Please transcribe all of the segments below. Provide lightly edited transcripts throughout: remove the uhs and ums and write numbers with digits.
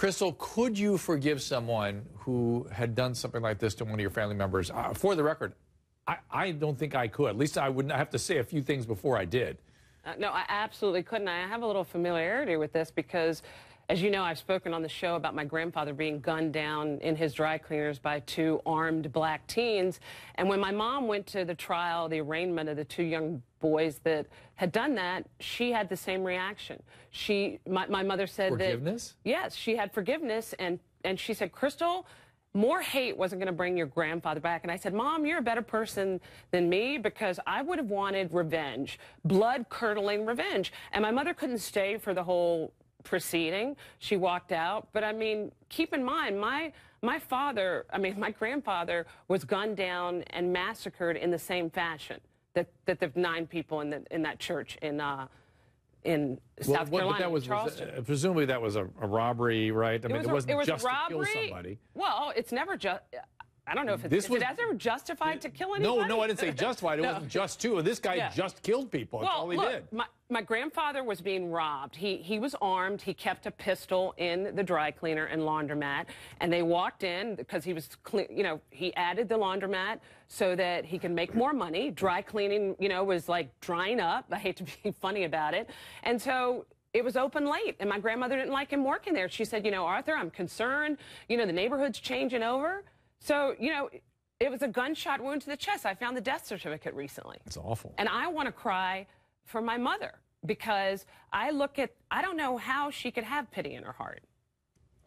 Crystal, could you forgive someone who had done something like this to one of your family members? For the record, I don't think I could. At least I would have to say a few things before I did. No, I absolutely couldn't. I have a little familiarity with this because, as you know, I've spoken on the show about my grandfather being gunned down in his dry cleaners by two armed black teens. And when my mom went to the trial, the arraignment of the two young boys that had done that, she had the same reaction. My mother said forgiveness? That, yes, she had forgiveness, and she said, Crystal, more hate wasn't going to bring your grandfather back. And I said, Mom, you're a better person than me because I would have wanted revenge, blood-curdling revenge. And my mother couldn't stay for the whole proceeding. She walked out. But, I mean, keep in mind, my grandfather was gunned down and massacred in the same fashion that the 9 people in that church in South Carolina, but that was presumably that was a robbery, right? I mean, it wasn't just to kill somebody. Well, it's never just. I don't know if is it ever justified to kill anybody? No, I didn't say justified. It wasn't just to. This guy just killed people. That's all he did. My grandfather was being robbed. He was armed. He kept a pistol in the dry cleaner and laundromat, and they walked in because he was, he added the laundromat so that he can make more money. Dry cleaning, was like drying up. I hate to be funny about it, and so it was open late, and my grandmother didn't like him working there. She said, Arthur, I'm concerned. The neighborhood's changing over. So, it was a gunshot wound to the chest. I found the death certificate recently. It's awful. And I want to cry for my mother because I don't know how she could have pity in her heart.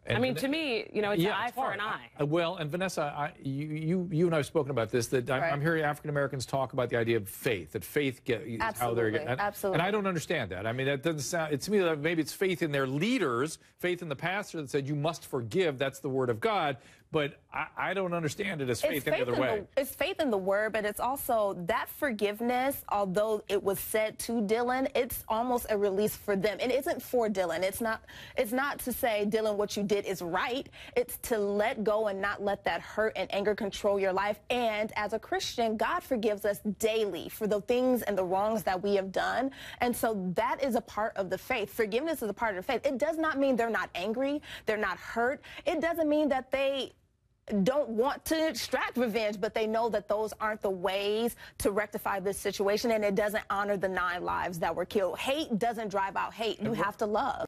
And I mean, to me, it's an eye for an eye. Well, and Vanessa, you and I have spoken about this, that I'm hearing African Americans talk about the idea of faith, that faith is how they're getting. Absolutely. And I don't understand that. I mean, that doesn't sound, to me, that maybe it's faith in their leaders, faith in the pastor that said, you must forgive, that's the word of God. But I don't understand it as faith any other way. It's faith in the word, but it's also that forgiveness, although it was said to Dylan, it's almost a release for them. It isn't for Dylan. It's not to say, Dylan, what you did is right. It's to let go and not let that hurt and anger control your life. And as a Christian, God forgives us daily for the things and the wrongs that we have done. And so that is a part of the faith. Forgiveness is a part of the faith. It does not mean they're not angry, they're not hurt. It doesn't mean that they don't want to extract revenge, but they know that those aren't the ways to rectify this situation, and it doesn't honor the 9 lives that were killed. Hate doesn't drive out hate. You have to love.